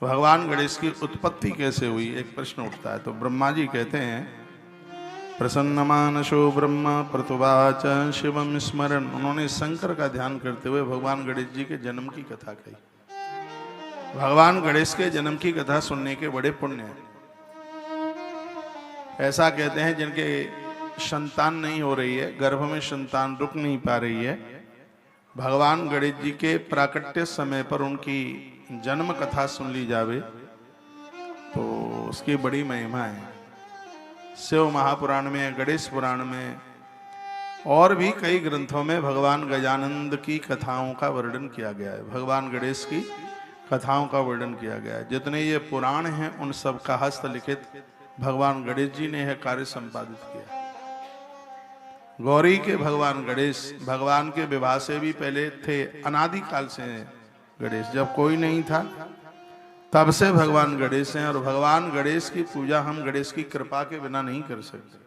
भगवान गणेश की उत्पत्ति कैसे हुई, एक प्रश्न उठता है। तो ब्रह्मा जी कहते हैं, प्रसन्नमानसो ब्रह्मा प्रतुवाच शिवम स्मरण। उन्होंने शंकर का ध्यान करते हुए भगवान गणेश जी के जन्म की कथा कही। भगवान गणेश के जन्म की कथा सुनने के बड़े पुण्य हैं। ऐसा कहते हैं जिनके संतान नहीं हो रही है, गर्भ में संतान रुक नहीं पा रही है, भगवान गणेश जी के प्राकट्य समय पर उनकी जन्म कथा सुन ली जावे तो उसकी बड़ी महिमा है। शिव महापुराण में, गणेश पुराण में और भी कई ग्रंथों में भगवान गजानंद की कथाओं का वर्णन किया गया है, भगवान गणेश की कथाओं का वर्णन किया गया है। जितने ये पुराण हैं उन सब का हस्तलिखित भगवान गणेश जी ने यह कार्य संपादित किया। गौरी के भगवान गणेश भगवान के विवाह से भी पहले थे, अनादि काल से गणेश, जब कोई नहीं था तब से भगवान गणेश हैं। और भगवान गणेश की पूजा हम गणेश की कृपा के बिना नहीं कर सकते,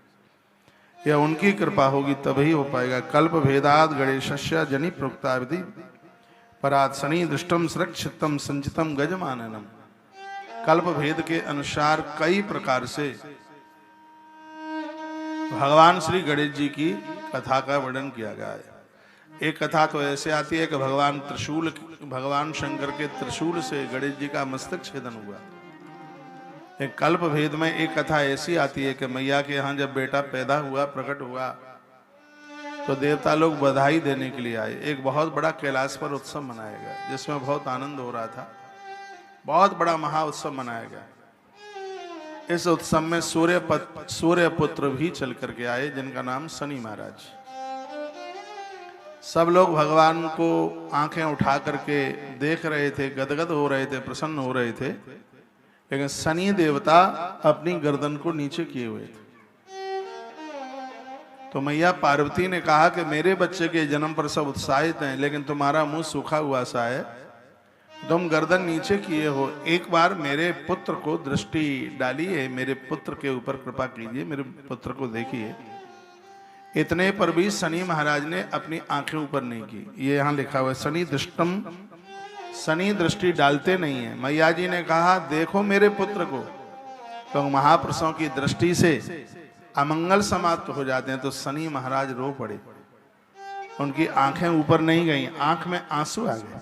यह उनकी कृपा होगी तभी हो पाएगा। कल्प भेदाद गणेशस्य जनि प्रोक्ता विधि परात शनि दृष्टम सुरक्षितम संचितम गजमाननम। कल्प भेद के अनुसार कई प्रकार से भगवान श्री गणेश जी की कथा का वर्णन किया गया है। एक कथा तो ऐसे आती है कि भगवान शंकर के त्रिशूल से गणेश जी का मस्तक छेदन हुआ। एक कल्प भेद में एक कथा ऐसी आती है कि मैया के यहाँ जब बेटा पैदा हुआ, प्रकट हुआ, तो देवता लोग बधाई देने के लिए आए। एक बहुत बड़ा कैलाश पर उत्सव मनाया गया जिसमें बहुत आनंद हो रहा था, बहुत बड़ा महा उत्सव मनाया गया। इस उत्सव में सूर्य पुत्र भी चल करके आए जिनका नाम शनि महाराज। सब लोग भगवान को आंखें उठा करके देख रहे थे, गदगद हो रहे थे, प्रसन्न हो रहे थे, लेकिन शनि देवता अपनी गर्दन को नीचे किए हुए थे। तो मैया पार्वती ने कहा कि मेरे बच्चे के जन्म पर सब उत्साहित हैं, लेकिन तुम्हारा मुंह सूखा हुआ सा है, तुम गर्दन नीचे किए हो, एक बार मेरे पुत्र को दृष्टि डालिए, मेरे पुत्र के ऊपर कृपा कीजिए, मेरे पुत्र को देखिए। इतने पर भी शनि महाराज ने अपनी आंखें ऊपर नहीं की। ये यहाँ लिखा हुआ है शनि दृष्टम, शनि दृष्टि डालते नहीं है। मैया जी ने कहा देखो मेरे पुत्र को, तो महापुरुषों की दृष्टि से अमंगल समाप्त हो जाते हैं। तो शनि महाराज रो पड़े, उनकी आंखें ऊपर नहीं गई, आंख में आंसू आ गए।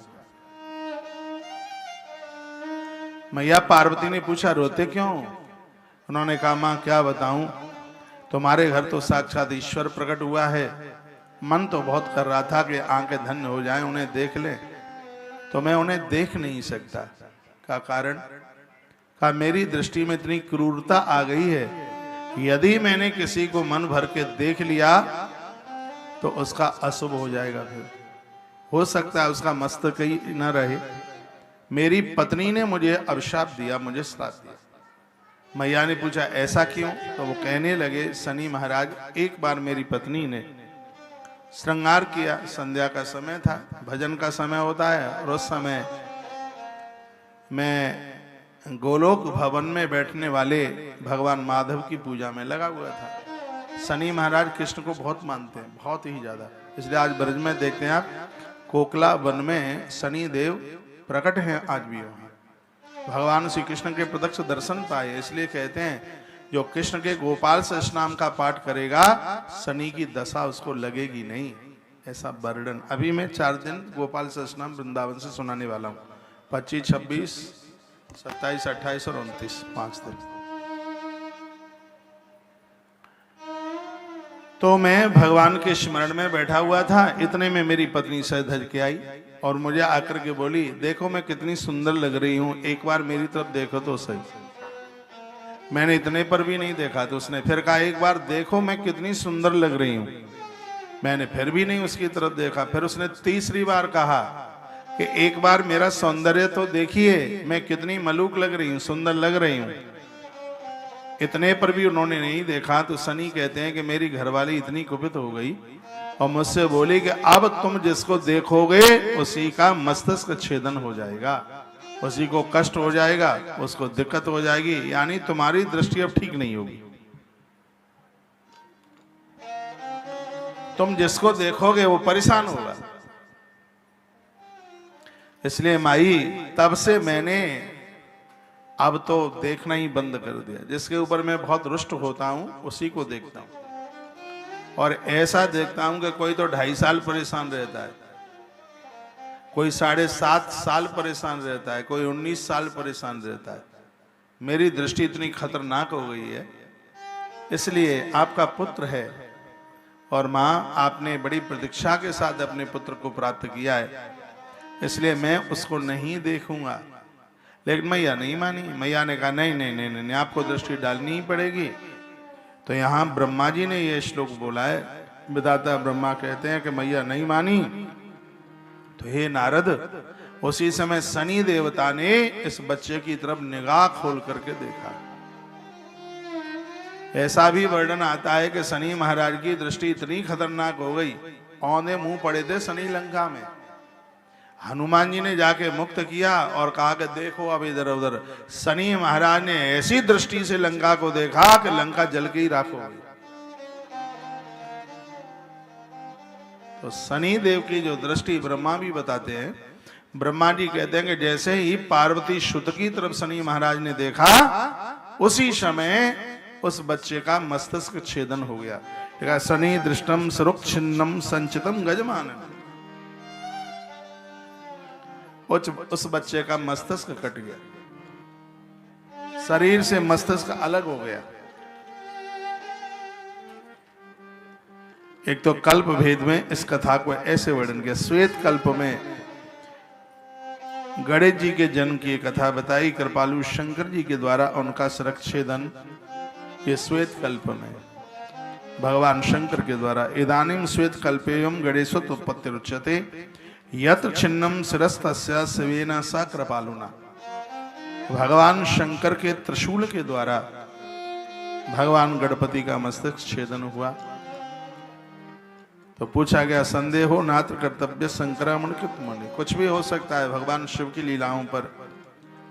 मैया पार्वती ने पूछा रोते क्यों? उन्होंने कहा मां क्या बताऊं, तुम्हारे घर तो साक्षात ईश्वर प्रकट हुआ है, मन तो बहुत कर रहा था कि आंखें धन्य हो जाएं, उन्हें देख ले, तो मैं उन्हें देख नहीं सकता। का कारण? का मेरी दृष्टि में इतनी क्रूरता आ गई है, यदि मैंने किसी को मन भर के देख लिया तो उसका अशुभ हो जाएगा, फिर हो सकता है उसका मस्तक ही न रहे। मेरी पत्नी ने मुझे अभिशाप दिया, मुझे श्राप दिया। मैया ने पूछा ऐसा क्यों? तो वो कहने लगे शनि महाराज एक बार मेरी पत्नी ने श्रृंगार किया, संध्या का समय था, भजन का समय होता है, और उस समय मैं गोलोक भवन में बैठने वाले भगवान माधव की पूजा में लगा हुआ था। शनि महाराज कृष्ण को बहुत मानते हैं, बहुत ही ज्यादा, इसलिए आज ब्रज में देखते हैं आप, कोकला वन में शनि देव प्रकट हैं आज भी वहां। भगवान श्री कृष्ण के प्रत्यक्ष दर्शन पाए, इसलिए कहते हैं जो कृष्ण के गोपाल सहस्रनाम का पाठ करेगा शनि की दशा उसको लगेगी नहीं, ऐसा वर्णन। अभी मैं 4 दिन गोपाल सहस्रनाम वृंदावन से सुनाने वाला हूँ, 25, 26, 27, 28 और 29, 5 दिन। तो मैं भगवान के स्मरण में बैठा हुआ था, इतने में मेरी पत्नी सज धज के आई और मुझे आकर के बोली देखो मैं कितनी सुंदर लग रही हूं, एक बार मेरी तरफ देखो तो सही। मैंने इतने पर भी नहीं देखा, तो उसने फिर कहा एक बार देखो मैं कितनी सुंदर लग रही हूं। मैंने फिर भी नहीं उसकी तरफ देखा। फिर उसने तीसरी बार कहा कि एक बार मेरा सौंदर्य तो देखिए, मैं कितनी मलूक लग रही हूं, सुंदर लग रही हूं। इतने पर भी उन्होंने नहीं देखा। तो शनि कहते हैं कि मेरी घरवाली इतनी कुपित हो गई और मुझसे बोली कि अब तुम जिसको देखोगे उसी का मस्तिष्क छेदन हो जाएगा, उसी को कष्ट हो जाएगा, उसको दिक्कत हो जाएगी, यानी तुम्हारी दृष्टि अब ठीक नहीं होगी। तुम जिसको देखोगे वो परेशान होगा। इसलिए माई तब से मैंने अब तो देखना ही बंद कर दिया। जिसके ऊपर मैं बहुत रुष्ट होता हूं उसी को देखता हूं, और ऐसा देखता हूं कि कोई तो 2.5 साल परेशान रहता है, कोई 7.5 साल परेशान रहता है, कोई 19 साल परेशान रहता है। मेरी दृष्टि इतनी खतरनाक हो गई है। इसलिए आपका पुत्र है और माँ आपने बड़ी प्रतीक्षा के साथ अपने पुत्र को प्राप्त किया है, इसलिए मैं उसको नहीं देखूंगा। लेकिन मैया नहीं मानी। मैया ने कहा नहीं नहीं नहीं नहीं, आपको दृष्टि डालनी ही पड़ेगी। तो यहाँ ब्रह्मा जी ने यह श्लोक बोला है। विधाता ब्रह्मा कहते हैं कि मैया नहीं मानी तो हे नारद, उसी समय शनि देवता ने इस बच्चे की तरफ निगाह खोल करके देखा। ऐसा भी वर्णन आता है कि शनि महाराज की दृष्टि इतनी खतरनाक हो गई, औंधे मुंह पड़े थे शनि लंका में। हनुमान जी ने जाके मुक्त किया और कहा कि देखो अब इधर उधर। शनि महाराज ने ऐसी दृष्टि से लंका को देखा कि लंका जल के ही राख हो गई। तो शनि देव की जो दृष्टि ब्रह्मा भी बताते हैं, ब्रह्मा जी कहते हैं कि जैसे ही पार्वती सुत की तरफ शनि महाराज ने देखा, उसी समय उस बच्चे का मस्तिष्क छेदन हो गया। देखा, शनि दृष्टम सरुक छिन्नम संचितम गजमानन। उस बच्चे का मस्तिष्क कट गया, शरीर से मस्तिष्क अलग हो गया। एक तो कल्प भेद में इस कथा को ऐसे वर्णन किया। श्वेत कल्प में गणेश जी के जन्म की कथा बताई, कृपालु शंकर जी के द्वारा उनका शिरच्छेदन। ये श्वेत कल्प में भगवान शंकर के द्वारा। इदानीम श्वेत कल्पेयम गणेशोत्पत्तिरुच्यते यत्र छिन्नम शिरस्तस्य शिवेन स कृपालुना। भगवान शंकर के त्रिशूल के द्वारा भगवान गणपति का मस्तक छेदन हुआ। तो पूछा गया, संदेह हो नात्र कर्तव्य संक्रमण कृत मणि। कुछ भी हो सकता है, भगवान शिव की लीलाओं पर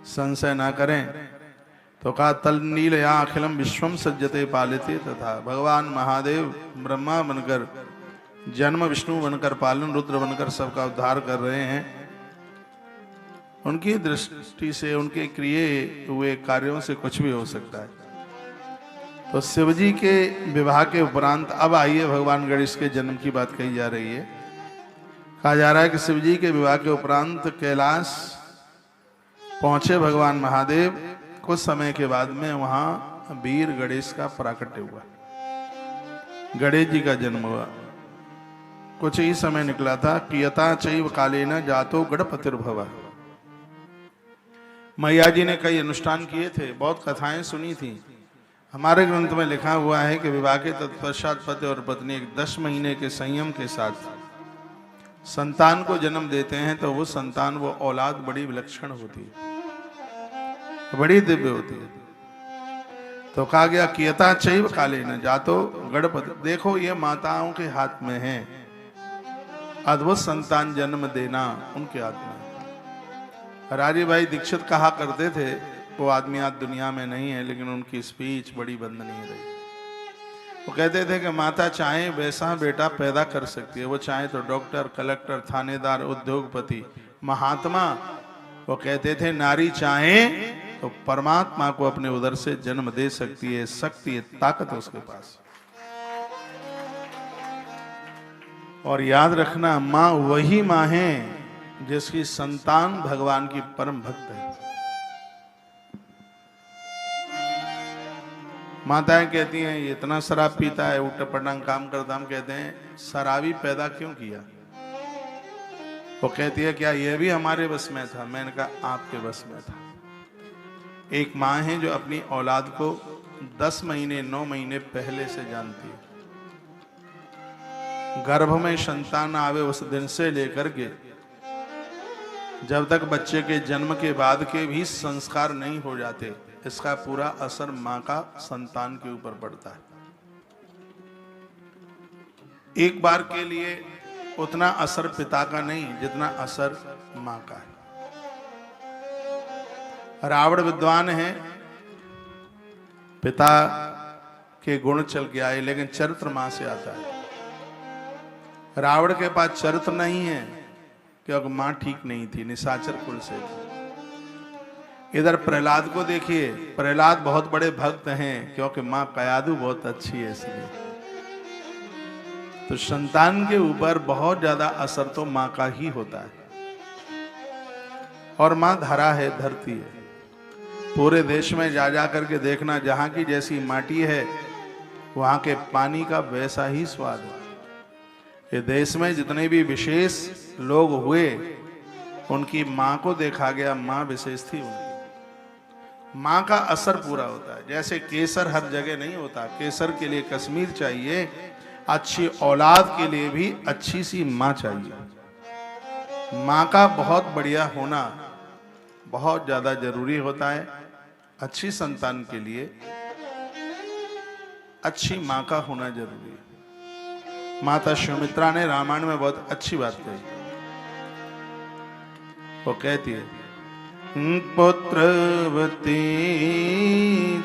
संशय ना करें। तो कहा, तल नील या अखिलम विश्वम सज्जते पालिते। तथा भगवान महादेव ब्रह्मा बनकर, जन्म विष्णु बनकर, पालन रुद्र बनकर सबका उद्धार कर रहे हैं। उनकी दृष्टि से, उनके किए हुए कार्यों से कुछ भी हो सकता है। तो शिवजी के विवाह के उपरांत अब आइए भगवान गणेश के जन्म की बात कही जा रही है। कहा जा रहा है कि शिवजी के विवाह के उपरांत कैलाश पहुंचे भगवान महादेव। कुछ समय के बाद में वहां वीर गणेश का प्राकट्य हुआ, गणेश जी का जन्म हुआ। कुछ ही समय निकला था। कियता चैव कालेन जातो गणपतिर्भव। मैया जी ने कई अनुष्ठान किए थे, बहुत कथाएं सुनी थी। हमारे ग्रंथ में लिखा हुआ है कि विवाह के तत्पश्चात पति और पत्नी 10 महीने के संयम के साथ संतान को जन्म देते हैं, तो वो संतान, वो औलाद बड़ी विलक्षण होती है, बड़ी दिव्य होती है। तो कहा गया, कियता चैव कालेन जातो गणपति। देखो, ये माताओं के हाथ में है, अद्भुत संतान जन्म देना उनके हाथ में। राजी भाई दीक्षित कहा करते थे, वो आदमी आज दुनिया में नहीं है, लेकिन उनकी स्पीच बड़ी वंदनीय रही। वो कहते थे कि माता चाहे वैसा बेटा पैदा कर सकती है, वो चाहे तो डॉक्टर, कलेक्टर, थानेदार, उद्योगपति, महात्मा। वो कहते थे नारी चाहे तो परमात्मा को अपने उदर से जन्म दे सकती है, शक्ति है, ताकत उसके पास। और याद रखना, माँ वही माँ है जिसकी संतान भगवान की परम भक्त है। माताएं कहती हैं ये इतना शराब पीता है, उल्टा पटांग काम करता। हम कहते हैं शराबी पैदा क्यों किया? वो कहती है क्या ये भी हमारे बस में था? मैंने कहा आपके बस में था। एक माँ है जो अपनी औलाद को 10 महीने 9 महीने पहले से जानती है। गर्भ में संतान आवे उस दिन से लेकर के जब तक बच्चे के जन्म के बाद के भी संस्कार नहीं हो जाते, इसका पूरा असर मां का संतान के ऊपर पड़ता है। एक बार के लिए उतना असर पिता का नहीं जितना असर मां का है। रावण विद्वान है, पिता के गुण चल के आए, लेकिन चरित्र मां से आता है। रावण के पास चरित्र नहीं है क्योंकि मां ठीक नहीं थी, निशाचर कुल से थी। इधर प्रहलाद को देखिए, प्रहलाद बहुत बड़े भक्त हैं क्योंकि माँ कयादू बहुत अच्छी है इसलिए। तो संतान के ऊपर बहुत ज्यादा असर तो माँ का ही होता है। और माँ धरा है, धरती है। पूरे देश में जा जा करके देखना, जहां की जैसी माटी है वहां के पानी का वैसा ही स्वाद है। ये देश में जितने भी विशेष लोग हुए उनकी माँ को देखा गया, माँ विशेष थी उनकी। माँ का असर पूरा होता है। जैसे केसर हर जगह नहीं होता, केसर के लिए कश्मीर चाहिए, अच्छी औलाद के लिए भी अच्छी सी माँ चाहिए। माँ का बहुत बढ़िया होना बहुत ज्यादा जरूरी होता है। अच्छी संतान के लिए अच्छी माँ का होना जरूरी है। माता सुमित्रा ने रामायण में बहुत अच्छी बात कही। वो कहती है, पुत्रवती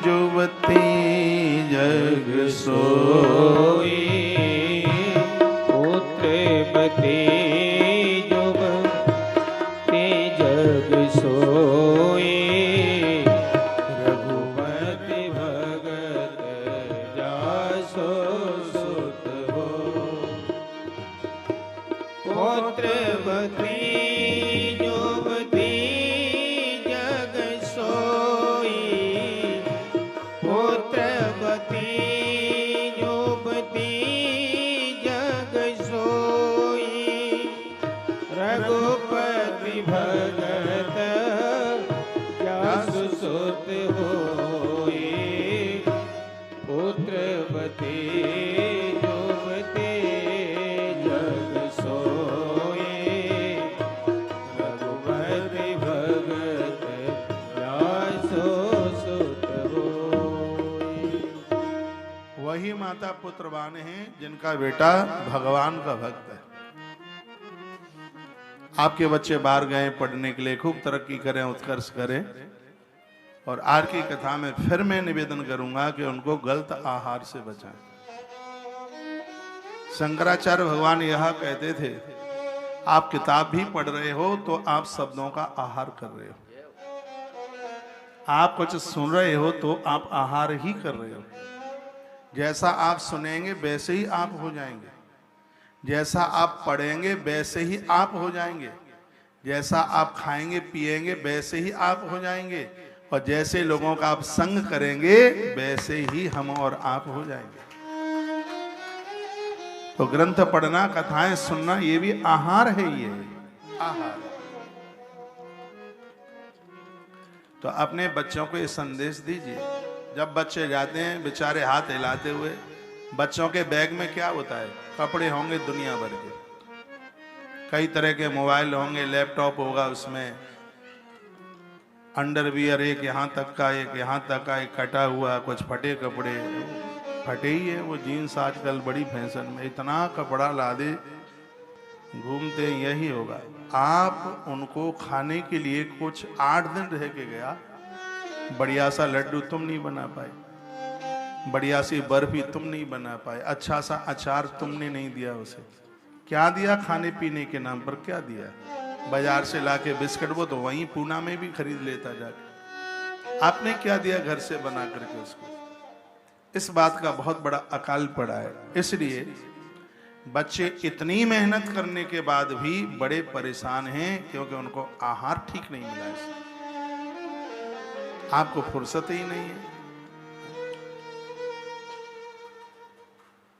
जुवती जग सोई, पुत्रवती जुवती जग सोई, रघुपति भगत जासो सुत हो। पुत्रवती रघुपति भगत जासु सुत होई, पुत्रवती जुवती जग सोई, रघुपति भगत जासु सुत होई। वही माता पुत्रवान हैं जिनका बेटा भगवान का भक्त है। आपके बच्चे बाहर गए पढ़ने के लिए, खूब तरक्की करें, उत्कर्ष करें। और आज की कथा में फिर मैं निवेदन करूंगा कि उनको गलत आहार से बचाएं। शंकराचार्य भगवान यह कहते थे, आप किताब भी पढ़ रहे हो तो आप शब्दों का आहार कर रहे हो। आप कुछ सुन रहे हो तो आप आहार ही कर रहे हो। जैसा आप सुनेंगे वैसे ही आप हो जाएंगे। जैसा आप पढ़ेंगे वैसे ही आप हो जाएंगे। जैसा आप खाएंगे पिएंगे वैसे ही आप हो जाएंगे। और जैसे लोगों का आप संग करेंगे वैसे ही हम और आप हो जाएंगे। तो ग्रंथ पढ़ना, कथाएं सुनना, ये भी आहार है। ये आहार। तो अपने बच्चों को ये संदेश दीजिए। जब बच्चे जाते हैं बेचारे हाथ हिलाते हुए, बच्चों के बैग में क्या होता है? कपड़े होंगे दुनिया भर के, कई तरह के मोबाइल होंगे, लैपटॉप होगा, उसमें अंडरवियर एक यहाँ तक का, एक यहाँ तक का, एक कटा हुआ, कुछ फटे कपड़े। फटे ही है वो जीन्स, आजकल बड़ी फैशन में, इतना कपड़ा लादे घूमते, यही होगा। आप उनको खाने के लिए कुछ 8 दिन रह के गया, बढ़िया सा लड्डू तुम नहीं बना पाए, बढ़िया सी बर्फी तुम नहीं बना पाए, अच्छा सा अचार तुमने नहीं दिया उसे। क्या दिया? खाने पीने के नाम पर क्या दिया? बाजार से लाके बिस्किट, वो तो वहीं पूना में भी खरीद लेता जाके। आपने क्या दिया घर से बना करके उसको? इस बात का बहुत बड़ा अकाल पड़ा है। इसलिए बच्चे इतनी मेहनत करने के बाद भी बड़े परेशान हैं क्योंकि उनको आहार ठीक नहीं मिला है। आपको फुर्सत ही नहीं है।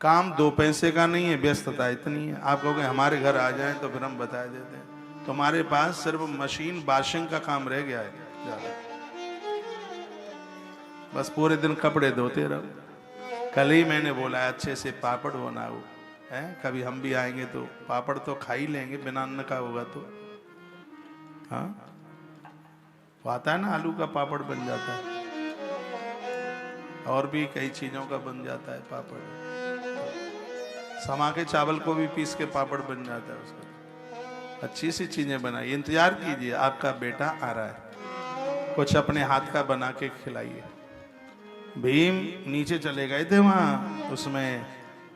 काम 2 पैसे का नहीं है, व्यस्तता इतनी है। आप कहोगे हमारे घर आ जाएं तो फिर हम बता देते हैं। तुम्हारे पास सिर्फ मशीन वॉशिंग का काम रह गया है ज्यादा, बस पूरे दिन कपड़े धोते रहो। कल ही मैंने बोला अच्छे से पापड़ बनाओ, है कभी हम भी आएंगे तो पापड़ तो खा ही लेंगे, बिना अन्न का होगा तो। हाँ, वो आता है ना, आलू का पापड़ बन जाता है, और भी कई चीजों का बन जाता है पापड़। समा के चावल को भी पीस के पापड़ बन जाता है उसका। अच्छी सी चीजें बनाइए। इंतजार कीजिए, आपका बेटा आ रहा है, कुछ अपने हाथ का बना के खिलाइए। भीम नीचे चले गए थे वहां, उसमें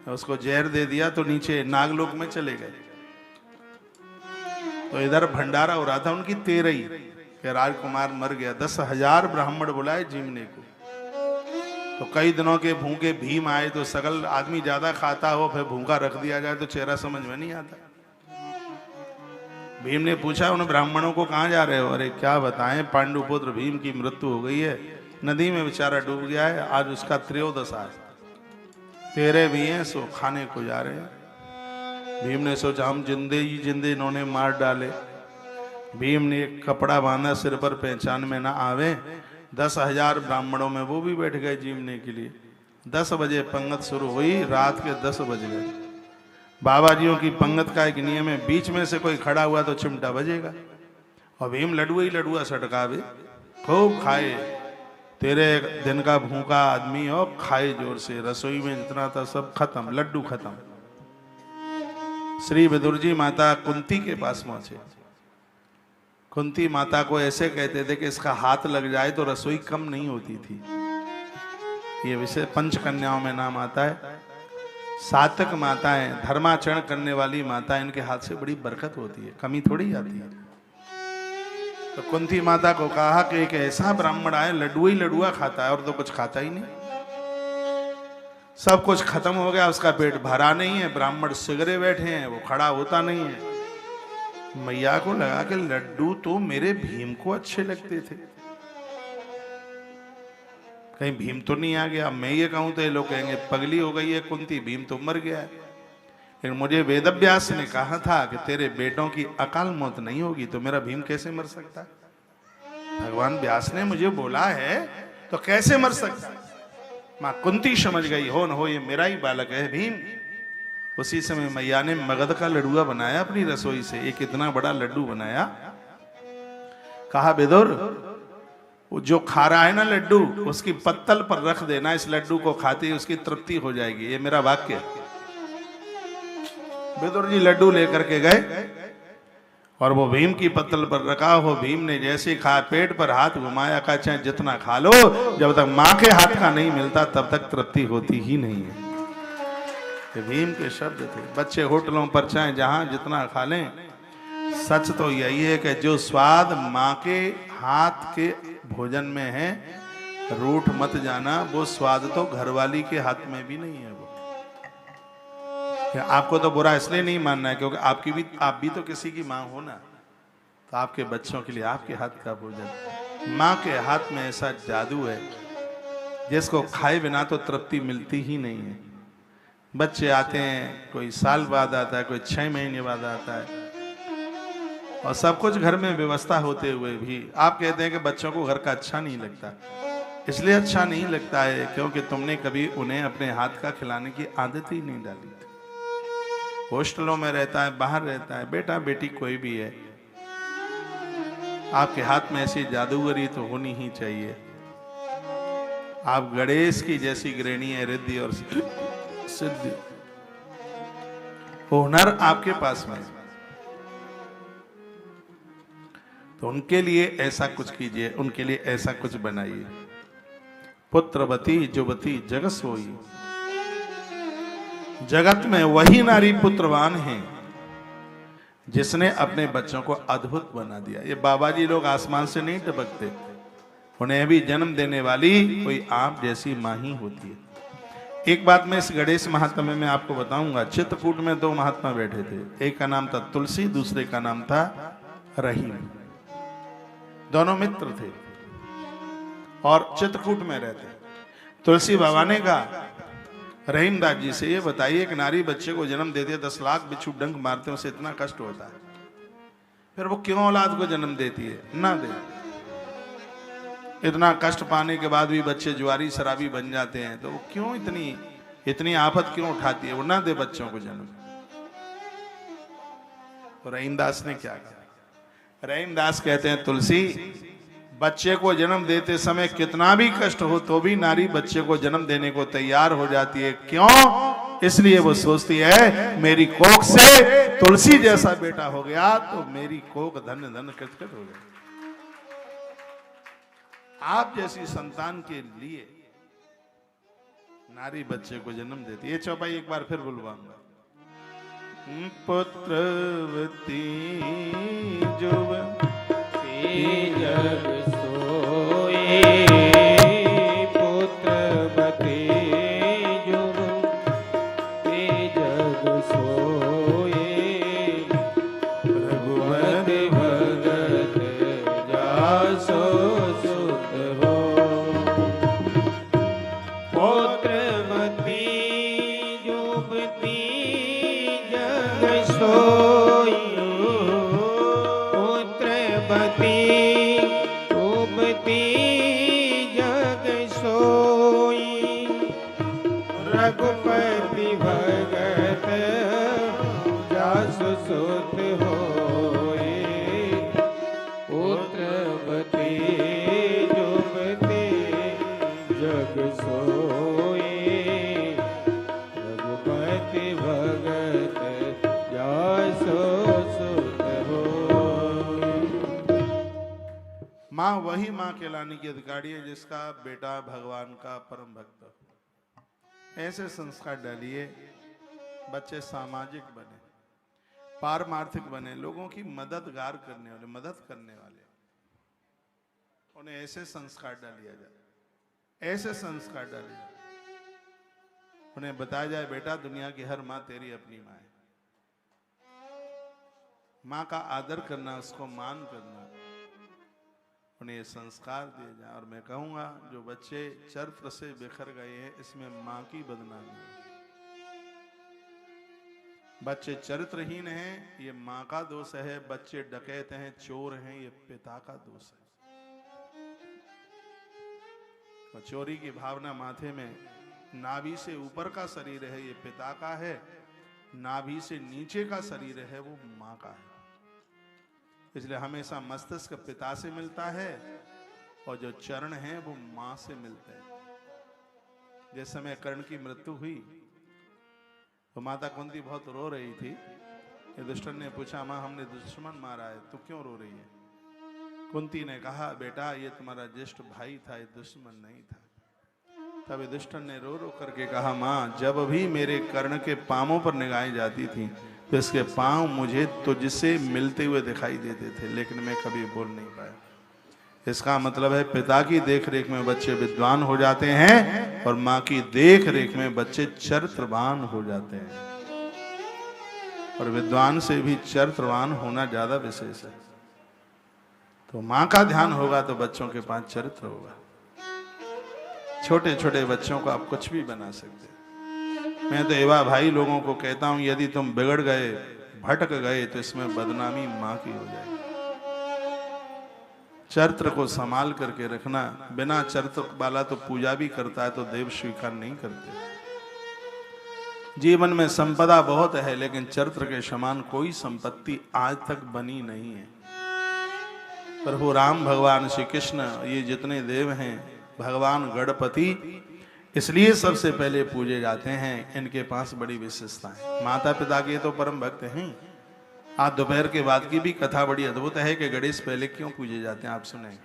उसको जहर दे दिया तो नीचे नागलोक में चले गए। तो इधर भंडारा हो रहा था उनकी तेरही, कि राजकुमार मर गया। 10,000 ब्राह्मण बुलाए जीवने को। तो कई दिनों के भूखे भीम आए तो सकल आदमी ज्यादा खाता हो, फिर भूखा रख दिया जाए तो चेहरा समझ में नहीं आता। भीम ने पूछा उन ब्राह्मणों को, कहाँ जा रहे हो? अरे क्या बताएं, पांडुपुत्र भीम की मृत्यु हो गई है, नदी में बेचारा डूब गया है, आज उसका त्रयोदश है, तेरे भी हैं सो खाने को जा रहे हैं। भीम ने सोचा हम जिंदे ही जिंदे इन्होंने मार डाले। भीम ने एक कपड़ा बांधा सिर पर, पहचान में ना आवे। 10,000 ब्राह्मणों में वो भी बैठ गए जीवने के लिए। 10 बजे पंगत शुरू हुई, रात के 10 बज गए। बाबा जियों की पंगत का एक नियम है, बीच में से कोई खड़ा हुआ तो चिमटा बजेगा। और भीम लडुआ ही लडुआ सटकावे, खूब खाए। तेरे दिन का भूखा आदमी हो, खाए जोर से। रसोई में जितना था सब खत्म, लड्डू खत्म। श्री विदुर जी माता कुंती के पास पहुंचे। कुंती माता को ऐसे कहते थे कि इसका हाथ लग जाए तो रसोई कम नहीं होती थी। ये विषय पंच कन्याओं में नाम आता है। सातक माताएं, धर्माचरण करने वाली माता, इनके हाथ से बड़ी बरकत होती है, कमी थोड़ी आती है। तो कुंती माता को कहा कि एक ऐसा ब्राह्मण आए लड्डू ही लडुआ खाता है और तो कुछ खाता ही नहीं, सब कुछ खत्म हो गया, उसका पेट भरा नहीं है, ब्राह्मण सिगरे बैठे हैं, वो खड़ा होता नहीं है। मैया को लगा कि लड्डू तो मेरे भीम को अच्छे लगते थे, कहीं भीम तो नहीं आ गया। मैं ये कहूं तो ये लोग कहेंगे पगली हो गई है कुंती, भीम तो मर गया है। लेकिन मुझे वेदव्यास ने कहा था कि तेरे बेटों की अकाल मौत नहीं होगी, तो मेरा भीम कैसे मर सकता है? भगवान व्यास ने मुझे बोला है तो कैसे मर सकता है? मां कुंती समझ गई, हो न हो ये मेरा ही बालक है भीम। उसी समय मैया ने मगध का लडुआ बनाया अपनी रसोई से, एक इतना बड़ा लड्डू बनाया। कहा विदुर, वो जो खा रहा है ना लड्डू, उसकी पत्तल पर रख देना, इस लड्डू को खाते ही उसकी तृप्ति हो जाएगी, ये मेरा वाक्य। विदुर जी लड्डू लेकर के गए और वो भीम की पत्तल पर रखा हो। भीम ने जैसे खाया, पेट पर हाथ घुमाया, कहा चाहे जितना खा लो, जब तक मां के हाथ का नहीं मिलता तब तक तृप्ति होती ही नहीं है। ये भीम के शब्द थे। बच्चे होटलों पर चाहे जहां जितना खा लें, सच तो यही है कि जो स्वाद मां के हाथ के भोजन में है, रूठ मत जाना, वो स्वाद तो घरवाली के हाथ में भी नहीं है। वो आपको तो बुरा इसलिए नहीं मानना है क्योंकि आप भी तो किसी की मां हो ना, तो आपके बच्चों के लिए आपके हाथ का भोजन, मां के हाथ में ऐसा जादू है जिसको खाए बिना तो तृप्ति मिलती ही नहीं है। बच्चे आते हैं, कोई साल बाद आता है, कोई 6 महीने बाद आता है, और सब कुछ घर में व्यवस्था होते हुए भी आप कहते हैं कि बच्चों को घर का अच्छा नहीं लगता। इसलिए अच्छा नहीं लगता है क्योंकि तुमने कभी उन्हें अपने हाथ का खिलाने की आदत ही नहीं डाली थी। हॉस्टलों में रहता है, बाहर रहता है, बेटा बेटी कोई भी है, आपके हाथ में ऐसी जादूगरी तो होनी ही चाहिए। आप गणेश की जैसी गृहिणी है, रिद्धि और सिद्धि, हुनर आपके पास में, तो उनके लिए ऐसा कुछ कीजिए, उनके लिए ऐसा कुछ बनाइए। पुत्रवती जुवती जगत सोई, जगत में वही नारी पुत्रवान है जिसने अपने बच्चों को अद्भुत बना दिया। ये बाबा जी लोग आसमान से नहीं टपकते, उन्हें भी जन्म देने वाली कोई आप जैसी मां ही होती है। एक बात मैं इस गणेश महात्म्य में आपको बताऊंगा। चित्रकूट में 2 महात्मा बैठे थे, एक का नाम था तुलसी, दूसरे का नाम था रहीम। दोनों मित्र थे और चित्रकूट में रहते। तुलसी बाबा ने कहा रहीमदास जी से, ये बताइए कि नारी बच्चे को जन्म देती है, 10 लाख बिच्छू डंक मारते हैं, उसे इतना कष्ट होता है, फिर वो क्यों औलाद को जन्म देती है? ना दे। इतना कष्ट पाने के बाद भी बच्चे जुआरी शराबी बन जाते हैं, तो वो क्यों इतनी आफत क्यों उठाती है? वो ना दे बच्चों को जन्म। तो रहीमदास ने क्या कहा? रहीमदास कहते हैं तुलसी, बच्चे को जन्म देते समय कितना भी कष्ट हो तो भी नारी बच्चे को जन्म देने को तैयार हो जाती है। क्यों? इसलिए वो सोचती है मेरी कोख से तुलसी जैसा बेटा हो गया तो मेरी कोख धन धन कृत हो गया। आप जैसी संतान के लिए नारी बच्चे को जन्म देती है। ये चौपाई एक बार फिर बुलवाऊंगा। पुत्रवती जुवती जग सोई पुत्रवती जुगते जग सोई रघुपति भगत जासो सुत हो पुत्रवती जुगती जग सोई पुत्रवती जुगती जग सोई रघुपति भगत जासु सुत होए पुत्रवती जुगती जग सोई रघुपति भगत जासु सुत होए। माँ वही माँ कहलाने की अधिकारी है जिसका बेटा भगवान का परम भक्त हो। ऐसे संस्कार डालिए बच्चे सामाजिक बने, पारमार्थिक बने, लोगों की मददगार करने वाले, मदद करने वाले, उन्हें ऐसे संस्कार डालिया जाए, ऐसे संस्कार डालिए जाए। उन्हें बताया जाए बेटा दुनिया की हर माँ तेरी अपनी माँ है। माँ का आदर करना, उसको मान करना, उन्हें ये संस्कार दिए जाए। और मैं कहूंगा जो बच्चे चरित्र से बिखर गए हैं इसमें माँ की बदनामी है। बच्चे चरित्रहीन हैं ये माँ का दोष है, बच्चे डकैत हैं, चोर हैं, ये पिता का दोष है। और चोरी की भावना माथे में, नाभि से ऊपर का शरीर है ये पिता का है, नाभि से नीचे का शरीर है वो माँ का है। इसलिए हमेशा मस्तिष्क पिता से मिलता है और जो चरण हैं वो माँ से मिलते हैं। जिस समय कर्ण की मृत्यु हुई तो माता कुंती बहुत रो रही थी। युधिष्ठिर ने पूछा माँ हमने दुश्मन मारा है, तू क्यों रो रही है? कुंती ने कहा बेटा ये तुम्हारा ज्येष्ठ भाई था, ये दुश्मन नहीं था। तब युधिष्ठिर ने रो रो करके कहा माँ जब भी मेरे कर्ण के पांवों पर निगाहें जाती थी तो इसके पांव मुझे तुझसे मिलते हुए दिखाई देते थे, लेकिन मैं कभी बोल नहीं पाया। इसका मतलब है पिता की देखरेख में बच्चे विद्वान हो जाते हैं और माँ की देखरेख में बच्चे चरित्रवान हो जाते हैं। और विद्वान से भी चरित्रवान होना ज्यादा विशेष है। तो माँ का ध्यान होगा तो बच्चों के पास चरित्र होगा। छोटे छोटे बच्चों को आप कुछ भी बना सकते। मैं तो एवा भाई लोगों को कहता हूं यदि तुम बिगड़ गए, भटक गए तो इसमें बदनामी माँ की हो जाएगी। चरित्र को संभाल करके रखना। बिना चरित्र वाला तो पूजा भी करता है तो देव स्वीकार नहीं करते। जीवन में संपदा बहुत है लेकिन चरित्र के समान कोई संपत्ति आज तक बनी नहीं है। प्रभु राम, भगवान श्री कृष्ण, ये जितने देव हैं, भगवान गणपति इसलिए सबसे पहले पूजे जाते हैं। इनके पास बड़ी विशेषता है। माता पिता के तो परम भक्त हैं। आज दोपहर के बाद की भी कथा बड़ी अद्भुत है कि गणेश पहले क्यों पूजे जाते हैं आप सुनेंगे।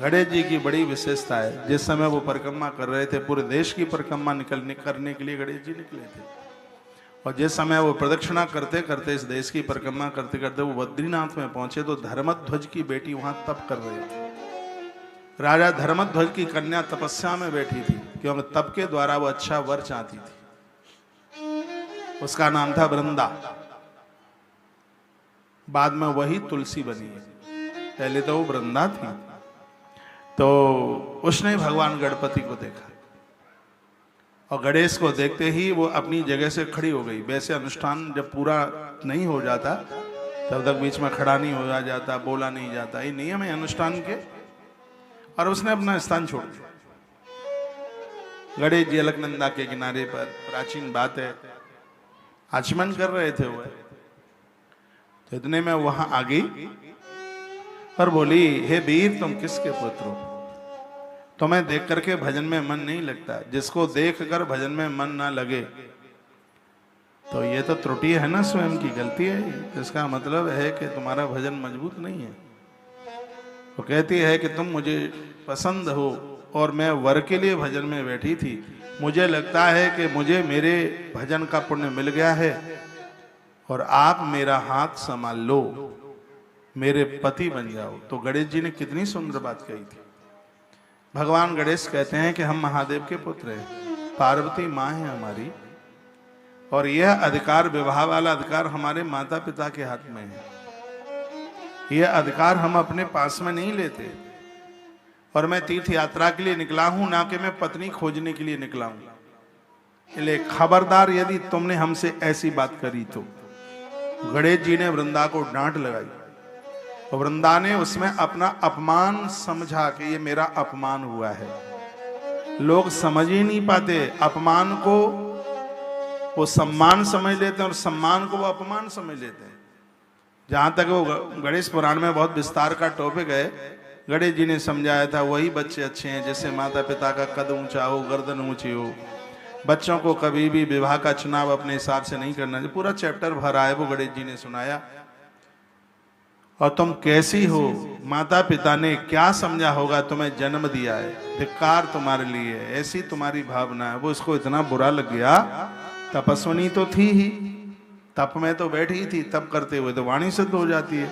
गणेश जी की बड़ी विशेषता है। जिस समय वो परिक्रमा कर रहे थे, पूरे देश की परिक्रमा करने के लिए गणेश जी निकले थे। और जिस समय वो प्रदक्षिणा करते करते, इस देश की परिक्रमा करते करते वो बद्रीनाथ में पहुंचे तो धर्मध्वज की बेटी वहां तप कर रही थी। राजा धर्मध्वज की कन्या तपस्या में बैठी थी क्योंकि तप के द्वारा वो अच्छा वर चाहती थी। उसका नाम था वृंदा। बाद में वही तुलसी बनी है। पहले तो वो वृंदा थी। तो उसने भगवान गणपति को देखा और गणेश को देखते ही वो अपनी जगह से खड़ी हो गई। वैसे अनुष्ठान जब पूरा नहीं हो जाता तब तक बीच में खड़ा नहीं हो जाता, बोला नहीं जाता, ये नियम है अनुष्ठान के। और उसने अपना स्थान छोड़ दिया। गणेश जी अलकनंदा के किनारे पर, प्राचीन बात है, आचमन कर रहे थे वो। तो इतने में वहां आ गई और बोली हे वीर तुम किसके पुत्र हो? तुम्हें देख करके भजन में मन नहीं लगता। जिसको देख कर भजन में मन ना लगे तो ये तो त्रुटि है ना, स्वयं की गलती है। इसका मतलब है कि तुम्हारा भजन मजबूत नहीं है। वो कहती है कि तुम मुझे पसंद हो और मैं वर के लिए भजन में बैठी थी। मुझे लगता है कि मुझे मेरे भजन का पुण्य मिल गया है और आप मेरा हाथ संभाल लो। मेरे पति बन जाओ। तो गणेश जी ने कितनी सुंदर बात कही थी। भगवान गणेश कहते हैं कि हम महादेव के पुत्र हैं, पार्वती माँ है हमारी, और यह अधिकार, विवाह वाला अधिकार हमारे माता पिता के हाथ में है। यह अधिकार हम अपने पास में नहीं लेते। और मैं तीर्थ यात्रा के लिए निकला हूं, ना कि मैं पत्नी खोजने के लिए निकला हूं। इसलिए खबरदार यदि तुमने हमसे ऐसी बात करी तो। गणेश जी ने वृंदा को डांट लगाई और वृंदा ने उसमें अपना अपमान समझा कि ये मेरा अपमान हुआ है। लोग समझ ही नहीं पाते, अपमान को वो सम्मान समझ लेते हैं और सम्मान को वो अपमान समझ लेते हैं। जहां तक वो गणेश पुराण में बहुत विस्तार का टॉपिक है, गणेश जी ने समझाया था वही बच्चे अच्छे हैं जैसे माता पिता का कद ऊंचा हो, गर्दन ऊंची हो। बच्चों को कभी भी विवाह का चुनाव अपने हिसाब से नहीं करना चाहिए। पूरा चैप्टर भरा है वो गणेश जी ने सुनाया। और तुम कैसी हो, माता पिता ने क्या समझा होगा, तुम्हें जन्म दिया है, धिक्कार तुम्हारे लिए, ऐसी तुम्हारी भावना है। वो इसको इतना बुरा लग गया। तपस्विनी तो थी ही, तप में तो बैठी थी, तप करते हुए तो वाणी सिद्ध हो जाती है।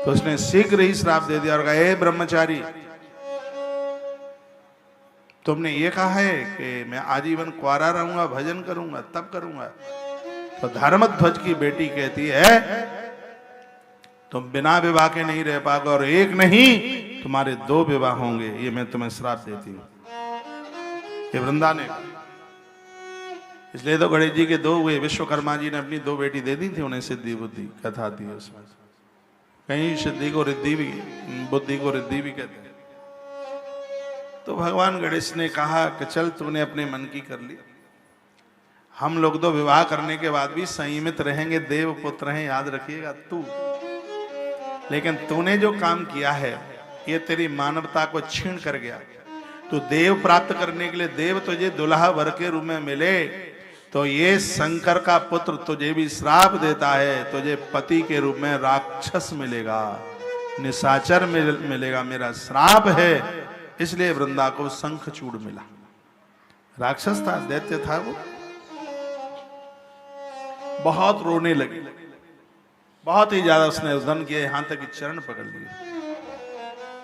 तो उसने शीघ्र ही श्राप दे दिया और कहा, हे ब्रह्मचारी, तुमने ये कहा है कि मैं आजीवन कुंवारा रहूंगा, भजन करूंगा, तप करूंगा। तो धर्मध्वज की बेटी कहती है तुम बिना विवाह के नहीं रह पाओगे, और एक नहीं तुम्हारे 2 विवाह होंगे, ये मैं तुम्हें श्राप देती हूं। ये वृंदा ने, इसलिए तो गणेश जी के 2 हुए। विश्वकर्मा जी ने अपनी 2 बेटी दे दी थी उन्हें, सिद्धि बुद्धि कथा थी उसमें। कहीं सिद्धि को रिद्धि भी, बुद्धि को रिद्धि भी कहते हैं। तो भगवान गणेश ने कहा कि चल तूने अपने मन की कर ली, हम लोग तो विवाह करने के बाद भी संयमित रहेंगे, देव पुत्र हैं, याद रखिएगा तू। लेकिन तूने जो काम किया है ये तेरी मानवता को छीन कर गया। तो देव प्राप्त करने के लिए, देव तुझे दुल्हा वर के रूप में मिले, तो ये शंकर का पुत्र तुझे भी श्राप देता है, तुझे पति के रूप में राक्षस मिलेगा, निशाचर मिलेगा, मेरा श्राप है। इसलिए वृंदा को शंखचूड़ मिला। राक्षस था, दैत्य था वो। बहुत रोने लगी, बहुत ही ज्यादा उसने उद्यम किया, यहां तक कि चरण पकड़ लिए।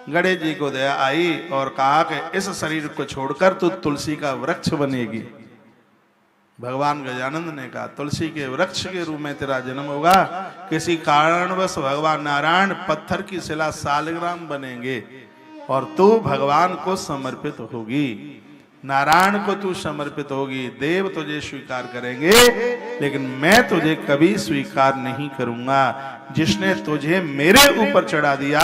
गणेश जी को दया आई और कहा कि इस शरीर को छोड़कर तू तुलसी का वृक्ष बनेगी। भगवान गजानंद ने कहा तुलसी के वृक्ष के रूप में तेरा जन्म होगा। किसी कारणवश भगवान नारायण पत्थर की शिला सालग्राम बनेंगे और तू भगवान को समर्पित होगी, नारायण को तू समर्पित होगी। देव तुझे स्वीकार करेंगे, लेकिन मैं तुझे कभी स्वीकार नहीं करूंगा। जिसने तुझे मेरे ऊपर चढ़ा दिया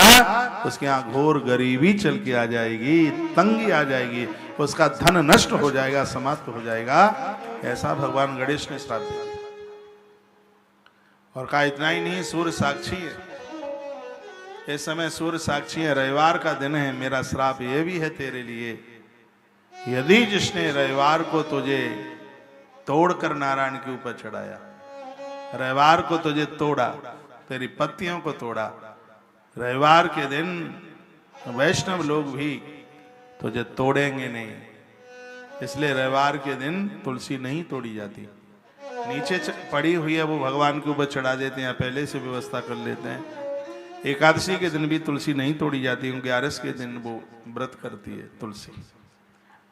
उसके यहाँ घोर गरीबी चल के आ जाएगी, तंगी आ जाएगी, उसका धन नष्ट हो जाएगा, समाप्त हो जाएगा। ऐसा भगवान गणेश ने श्राप दिया। और कहा इतना ही नहीं, सूर्य साक्षी है, इस समय सूर्य साक्षी है, रविवार का दिन है, मेरा श्राप ये भी है तेरे लिए, यदि जिसने रविवार को तुझे तोड़कर नारायण के ऊपर चढ़ाया, रविवार को तुझे तोड़ा, तेरी पत्तियों को तोड़ा, रविवार के दिन वैष्णव लोग भी तुझे तोड़ेंगे नहीं। इसलिए रविवार के दिन तुलसी नहीं तोड़ी जाती, नीचे पड़ी हुई है वो भगवान के ऊपर चढ़ा देते हैं, पहले से व्यवस्था कर लेते हैं। एकादशी के दिन भी तुलसी नहीं तोड़ी जाती, 11 के दिन वो व्रत करती है तुलसी।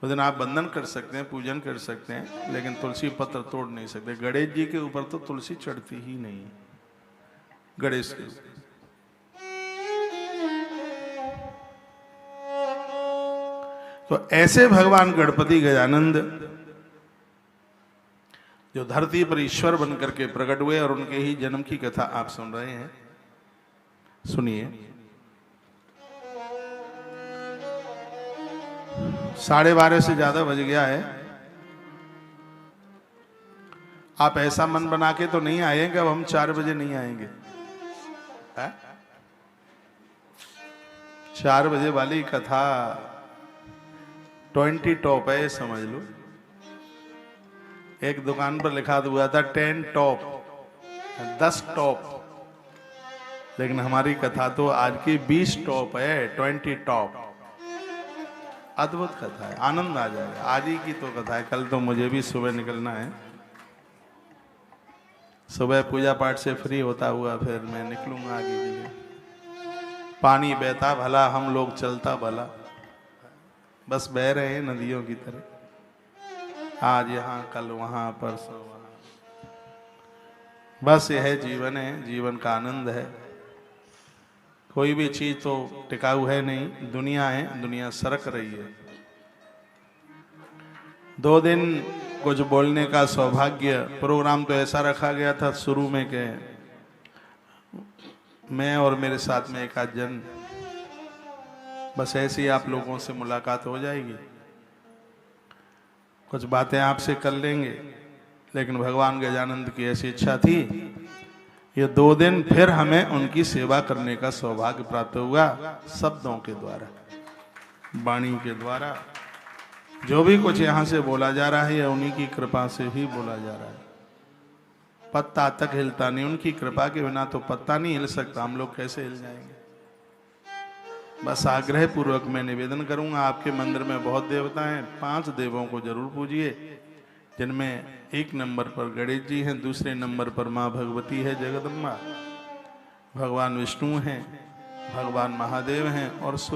उस दिन आप बंधन कर सकते हैं, पूजन कर सकते हैं, लेकिन तुलसी पत्र तोड़ नहीं सकते। गणेश जी के ऊपर तो तुलसी चढ़ती ही नहीं, गणेश के ऊपर। तो ऐसे भगवान गणपति गजानंद जो धरती पर ईश्वर बनकर के प्रकट हुए, और उनके ही जन्म की कथा आप सुन रहे हैं। सुनिए, 12:30 से ज्यादा बज गया है। आप ऐसा मन बना के तो नहीं आएंगे अब हम 4 बजे नहीं आएंगे है? 4 बजे वाली कथा 20 टॉप है, समझ लो। एक दुकान पर लिखा हुआ था 10 टॉप, 10 टॉप, लेकिन हमारी कथा तो आज की 20 टॉप है, 20 टॉप। अद्भुत कथा है, आनंद आ जाएगा। आज ही की तो कथा है, कल तो मुझे भी सुबह निकलना है। सुबह पूजा पाठ से फ्री होता हुआ फिर मैं निकलूंगा आगे के लिए। पानी बहता भला, हम लोग चलता भला। बस बह रहे हैं नदियों की तरह, आज यहाँ कल वहाँ परसों वहाँ। बस यह जीवन है, जीवन का आनंद है। कोई भी चीज तो टिकाऊ है नहीं, दुनिया है, दुनिया सरक रही है। 2 दिन कुछ बोलने का सौभाग्य, प्रोग्राम तो ऐसा रखा गया था शुरू में कि मैं और मेरे साथ में एक आध जन, बस ऐसे ही आप लोगों से मुलाकात हो जाएगी, कुछ बातें आपसे कर लेंगे। लेकिन भगवान गजानंद की ऐसी इच्छा थी, ये 2 दिन फिर हमें उनकी सेवा करने का सौभाग्य प्राप्त हुआ, शब्दों के द्वारा, वाणी के द्वारा। जो भी कुछ यहाँ से बोला जा रहा है, उन्हीं की कृपा से ही बोला जा रहा है। पत्ता तक हिलता नहीं, उनकी कृपा के बिना तो पत्ता नहीं हिल सकता, हम लोग कैसे हिल जाएंगे। बस आग्रह पूर्वक मैं निवेदन करूंगा, आपके मंदिर में बहुत देवता हैं, 5 देवों को जरूर पूजिए, जिनमें 1 नंबर पर गणेश जी हैं, दूसरे नंबर पर माँ भगवती है जगदम्बा, भगवान विष्णु हैं, भगवान महादेव हैं, और